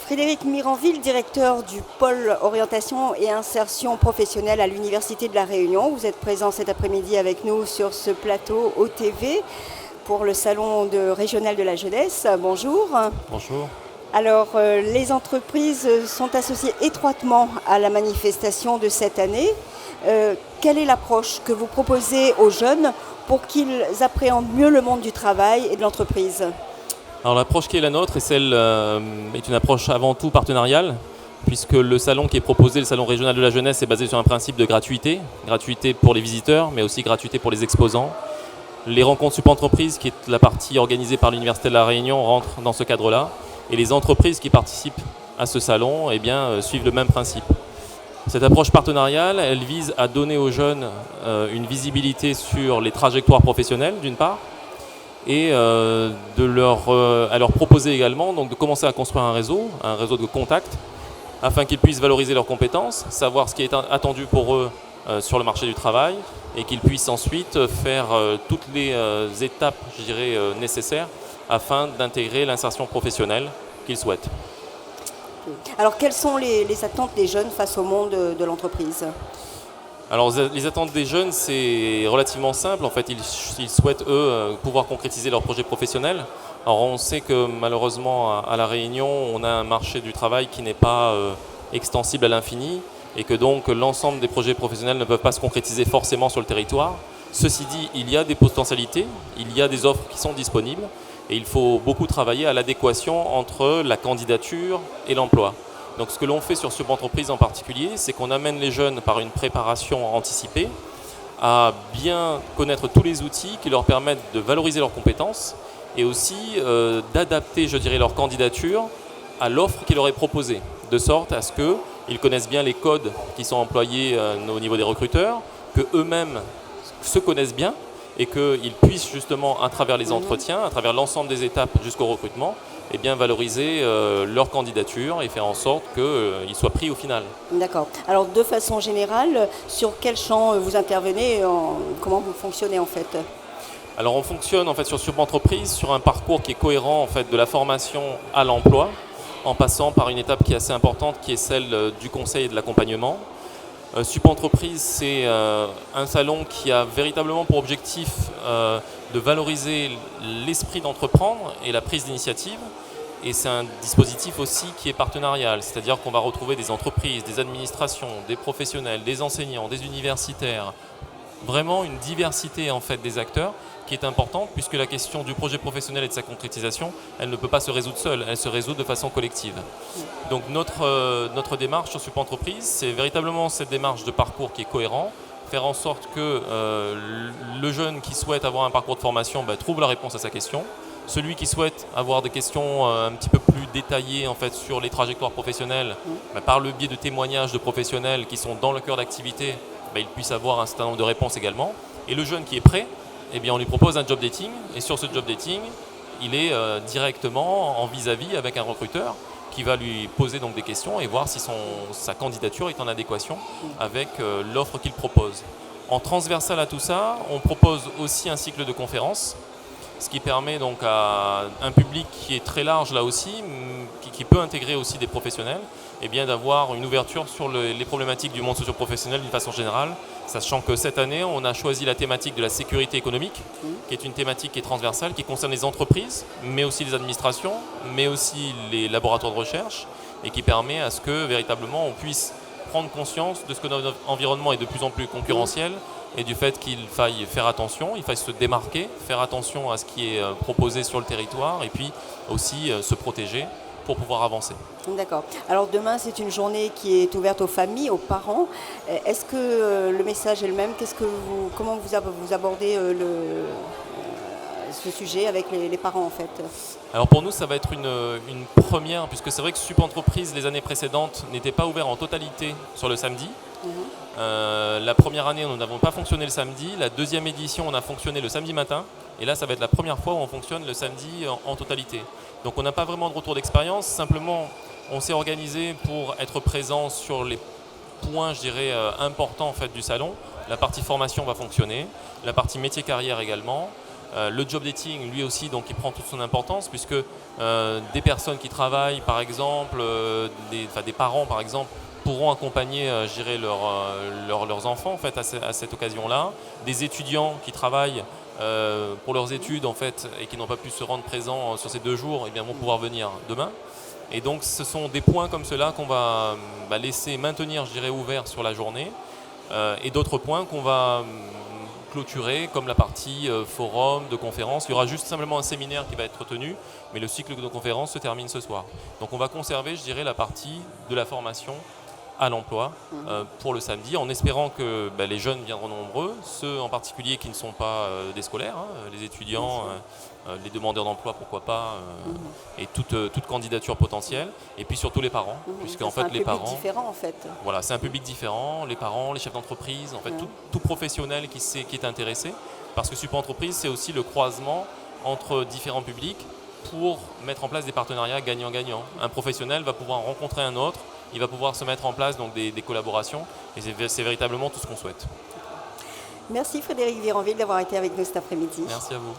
Frédéric Miranville, directeur du pôle orientation et insertion professionnelle à l'Université de La Réunion. Vous êtes présent cet après-midi avec nous sur ce plateau OTV pour le salon régional de la jeunesse. Bonjour. Bonjour. Alors, les entreprises sont associées étroitement à la manifestation de cette année. Quelle est l'approche que vous proposez aux jeunes pour qu'ils appréhendent mieux le monde du travail et de l'entreprise ? Alors l'approche qui est la nôtre est une approche avant tout partenariale, puisque le salon qui est proposé, le salon régional de la jeunesse, est basé sur un principe de gratuité. Gratuité pour les visiteurs, mais aussi gratuité pour les exposants. Les rencontres sup-entreprises, qui est la partie organisée par l'Université de La Réunion, rentrent dans ce cadre-là. Et les entreprises qui participent à ce salon suivent le même principe. Cette approche partenariale, elle vise à donner aux jeunes une visibilité sur les trajectoires professionnelles, d'une part, et à leur proposer également donc, de commencer à construire un réseau de contacts, afin qu'ils puissent valoriser leurs compétences, savoir ce qui est attendu pour eux sur le marché du travail, et qu'ils puissent ensuite faire toutes les étapes, nécessaires, afin d'intégrer l'insertion professionnelle qu'ils souhaitent. Alors, quelles sont les attentes des jeunes face au monde de l'entreprise ? Alors les attentes des jeunes, c'est relativement simple. En fait, ils souhaitent, eux, pouvoir concrétiser leur projet professionnel. Alors on sait que malheureusement, à La Réunion, on a un marché du travail qui n'est pas extensible à l'infini et que donc l'ensemble des projets professionnels ne peuvent pas se concrétiser forcément sur le territoire. Ceci dit, il y a des potentialités, il y a des offres qui sont disponibles et il faut beaucoup travailler à l'adéquation entre la candidature et l'emploi. Donc ce que l'on fait sur Sup-Entreprise en particulier, c'est qu'on amène les jeunes par une préparation anticipée à bien connaître tous les outils qui leur permettent de valoriser leurs compétences et aussi d'adapter, leur candidature à l'offre qui leur est proposée, de sorte à ce qu'ils connaissent bien les codes qui sont employés au niveau des recruteurs, qu'eux-mêmes se connaissent bien et qu'ils puissent justement, à travers les entretiens, à travers l'ensemble des étapes jusqu'au recrutement, valoriser leur candidature et faire en sorte qu'ils soient pris au final. D'accord. Alors de façon générale, sur quel champ vous intervenez, comment vous fonctionnez en fait ? Alors on fonctionne en fait sur Sup-Entreprise, sur un parcours qui est cohérent en fait de la formation à l'emploi, en passant par une étape qui est assez importante, qui est celle du conseil et de l'accompagnement. Sup-Entreprise, c'est un salon qui a véritablement pour objectif de valoriser l'esprit d'entreprendre et la prise d'initiative. Et c'est un dispositif aussi qui est partenarial, c'est-à-dire qu'on va retrouver des entreprises, des administrations, des professionnels, des enseignants, des universitaires, vraiment une diversité en fait des acteurs qui est importante puisque la question du projet professionnel et de sa concrétisation, elle ne peut pas se résoudre seule, elle se résout de façon collective. Donc notre démarche sur Sup-Entreprise, c'est véritablement cette démarche de parcours qui est cohérent, faire en sorte que le jeune qui souhaite avoir un parcours de formation trouve la réponse à sa question. Celui qui souhaite avoir des questions un petit peu plus détaillées en fait, sur les trajectoires professionnelles, par le biais de témoignages de professionnels qui sont dans le cœur d'activité, il puisse avoir un certain nombre de réponses également. Et le jeune qui est prêt, on lui propose un job dating. Et sur ce job dating, il est directement en vis-à-vis avec un recruteur qui va lui poser donc des questions et voir si sa candidature est en adéquation avec l'offre qu'il propose. En transversal à tout ça, on propose aussi un cycle de conférences, ce qui permet donc à un public qui est très large là aussi, qui peut intégrer aussi des professionnels, d'avoir une ouverture sur les problématiques du monde socio-professionnel d'une façon générale, sachant que cette année, on a choisi la thématique de la sécurité économique, qui est une thématique qui est transversale, qui concerne les entreprises, mais aussi les administrations, mais aussi les laboratoires de recherche, et qui permet à ce que véritablement on puisse prendre conscience de ce que notre environnement est de plus en plus concurrentiel, et du fait qu'il faille faire attention, il faille se démarquer, faire attention à ce qui est proposé sur le territoire et puis aussi se protéger pour pouvoir avancer. D'accord. Alors demain, c'est une journée qui est ouverte aux familles, aux parents. Est-ce que le message est le même ? Comment vous abordez ce sujet avec les parents en fait ? Alors pour nous, ça va être une première, puisque c'est vrai que Sup-Entreprise, les années précédentes, n'était pas ouvert en totalité sur le samedi. La première année, nous n'avons pas fonctionné le samedi. La deuxième édition, on a fonctionné le samedi matin. Et là, ça va être la première fois où on fonctionne le samedi en totalité. Donc on n'a pas vraiment de retour d'expérience. Simplement, on s'est organisé pour être présent sur les points, je dirais, importants en fait, du salon. La partie formation va fonctionner. La partie métier-carrière également. Le job dating, lui aussi, donc, il prend toute son importance puisque des personnes qui travaillent, par exemple, des parents, par exemple, pourront accompagner, je dirais, leurs enfants en fait, à cette occasion-là. Des étudiants qui travaillent pour leurs études en fait, et qui n'ont pas pu se rendre présents sur ces 2 jours, eh bien, vont pouvoir venir demain. Et donc, ce sont des points comme cela qu'on va laisser maintenir, je dirais, ouverts sur la journée, et d'autres points qu'on va clôturer, comme la partie forum, de conférences. Il y aura juste simplement un séminaire qui va être tenu, mais le cycle de conférences se termine ce soir. Donc on va conserver, je dirais, la partie de la formation à l'emploi pour le samedi, en espérant que les jeunes viendront nombreux, ceux en particulier qui ne sont pas des scolaires, les étudiants, les demandeurs d'emploi, pourquoi pas, et toute candidature potentielle, et puis surtout les parents, puisque en fait les parents... C'est un public différent en fait. Voilà, c'est un public différent, les parents, les chefs d'entreprise, en fait tout professionnel qui est intéressé, parce que Support Entreprise, c'est aussi le croisement entre différents publics pour mettre en place des partenariats gagnant-gagnant. Un professionnel va pouvoir rencontrer un autre, il va pouvoir se mettre en place donc, des collaborations, et c'est véritablement tout ce qu'on souhaite. Merci Frédéric Virenville d'avoir été avec nous cet après-midi. Merci à vous.